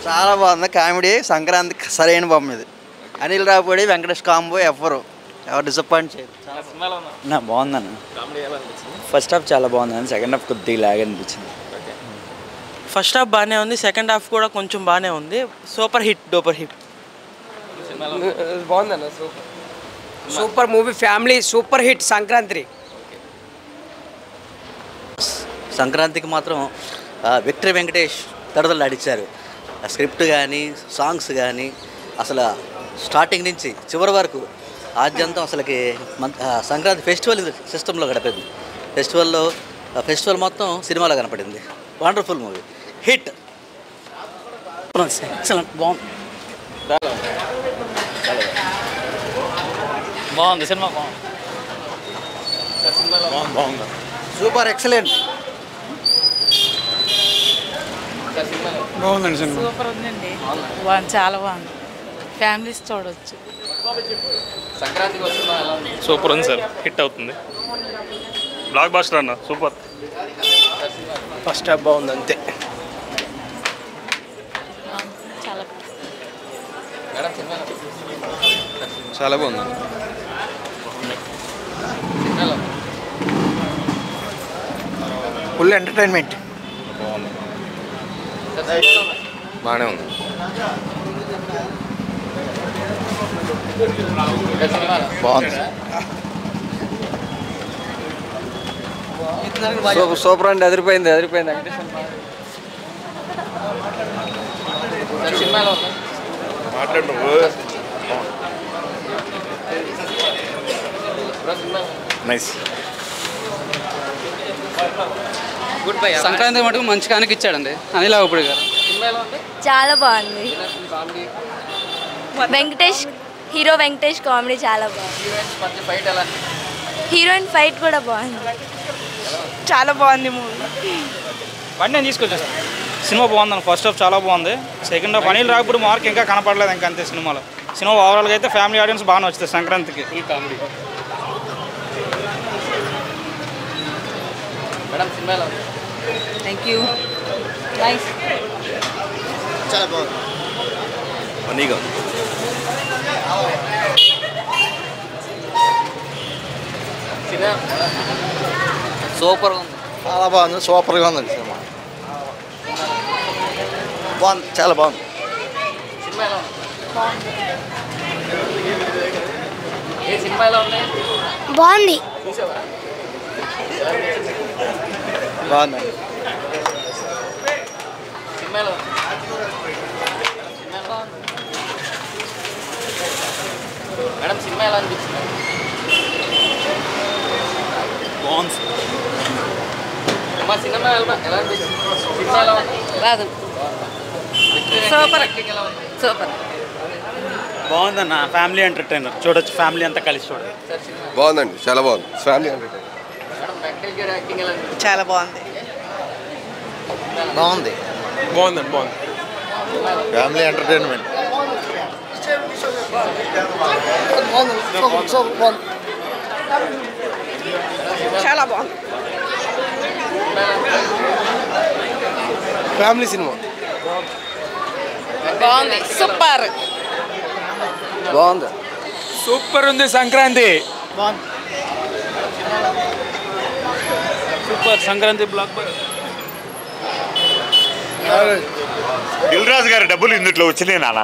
చాలా బాగుంది కామెడీ. సంక్రాంతికి సరైన బొమ్మ ఇది. అనిల్ రావుపూడి వెంకటేష్ కాంబో ఎవరు డిసప్పాయింట్ చేయరు. నా బాగుందన్న. ఫస్ట్ హాఫ్ చాలా బాగుంది, సెకండ్ హాఫ్ కొద్దిగా లాగ్ అనిపించింది. ఫస్ట్ హాఫ్ బాగానే ఉంది, సెకండ్ హాఫ్ కూడా కొంచెం బాగానే ఉంది. Super hit, duper hit. బాగుందన్న. Super movie, family super hit. Sankranti సంక్రాంతికి మాత్రం విక్టరీ వెంకటేష్ తడదలు ఆడిచ్చారు. స్క్రిప్ట్ కానీ సాంగ్స్ కానీ అసలు స్టార్టింగ్ నుంచి చివరి వరకు ఆద్యంతం అసలుకి సంక్రాంతి ఫెస్టివల్ సిస్టంలో గడిపింది. ఫెస్టివల్ మొత్తం సినిమాలో కనపడింది. Wonderful movie, hit. ఎక్సలెంట్, బాగుంది సినిమా, బాగుంది. Super excellent. బాగుందండి సినిమా. సూపర్ ఉందండి, చాలా బాగుంది. ఫ్యామిలీస్ చూడవచ్చు. సూపర్ ఉంది సార్, హిట్ అవుతుంది. బ్లాక్ బాస్టర్ అన్న, సూపర్. ఫస్ట్ హాఫ్ బాగుంది అంతే. చాలా బాగుంది. Full entertainment. బాగానే ఉంది. బాగుంది. సూపర్ అండి, అదిరిపోయింది. నైస్. సంక్రాంతి మటుకు మంచి కానికి ఇచ్చాడండి అనిల్ రావుపూడి గారు. చాలా బాగుంది. హీరో వెంకటేష్ కామెడీ చాలా బాగుంది. హీరోయిన్ ఫైట్ కూడా బాగుంది. చాలా బాగుంది మూవీ. నేను తీసుకొచ్చేసాను. సినిమా బాగుందండి. ఫస్ట్ హాఫ్ చాలా బాగుంది, second half Anil Ravipudi mark ఇంకా కనపడలేదు. ఇంకా అంతే సినిమా ఓవరాల్గా అయితే ఫ్యామిలీ ఆడియన్స్ బాగా నచ్చుతుంది సంక్రాంతికి. కామెడీ. Thank you. నైస్. చాలా బాగుంది. ఫన్నీగా ఉంది. సూపర్గా ఉంది. చాలా బాగుంది, సూపర్గా ఉందండి సినిమా. బాగుంది, చాలా బాగుంది. బాగుంది. బాగుందండి. మేడం సినిమా ఎలా అనిపించింది? బాగుంది. మా సినిమా ఎలా అనిపించింది? సినిమా ఎలా ఉంది? బాగుంది. Super super. బాగుందన్న, ఫ్యామిలీ ఎంటర్టైనర్ చూడొచ్చు, ఫ్యామిలీ అంతా కలిసి చూడొచ్చు. బాగుందండి, చాలా బాగుంది. Family entertainer. వెంకటేష్ గారి యాక్టింగ్ ఎలా అనిపించింది? చాలా బాగుంది. బాగుంది. Family entertainment. చాలా బాగుంది. ఫ్యామిలీ సినిమా బాగుంది. సూపర్. బాగుంది. సూపర్ ఉంది. Sankranti super. Sankranti blockbuster. Dil Raju garu డబ్బులు ఇందులో వచ్చినాయి నాన్న.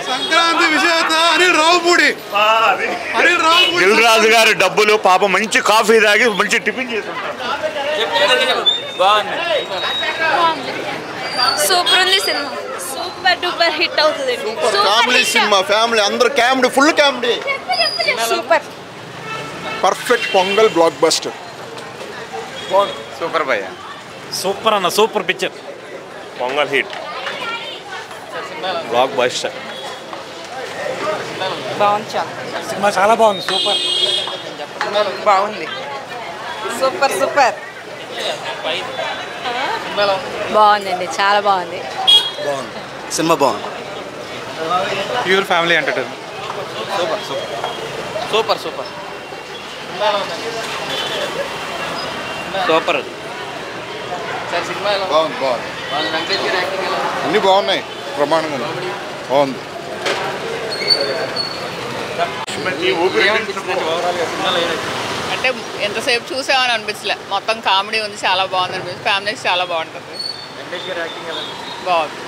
సంక్రాంతి విజేత అనిల్ రావుపూడి. దిల్ రాజు గారి డబ్బులు పాప మంచి కాఫీ తాగి మంచి టిఫిన్ చేసి సూపర్ ఉంది సినిమా. సూపర్ డూపర్ హిట్ అవుతుంది. ఫ్యామిలీ సినిమా, ఫ్యామిలీ అందరూ comedy, full comedy. Super. Perfect pongal block buster. Super భయ్య. సూపర్ అన్న, super picture. Pongal hit, block buster. బాగుంది. సినిమా చాలా బాగుంది, సూపర్. బాగుంది. Super super. బాగుందండి, చాలా బాగుంది. బాగుంది సినిమా, బాగుంది. Pure family entertainer. Super super. Super. Sir cinema బాగుంది. అన్నీ బాగున్నాయి, ప్రమాణంగా బాగుంది. అంటే ఎంతసేపు చూసామని అనిపించలే, మొత్తం కామెడీ ఉంది, చాలా బాగుంది అనిపిస్తుంది. ఫ్యామిలీస్ చాలా బాగుంటుంది, బాగుంది.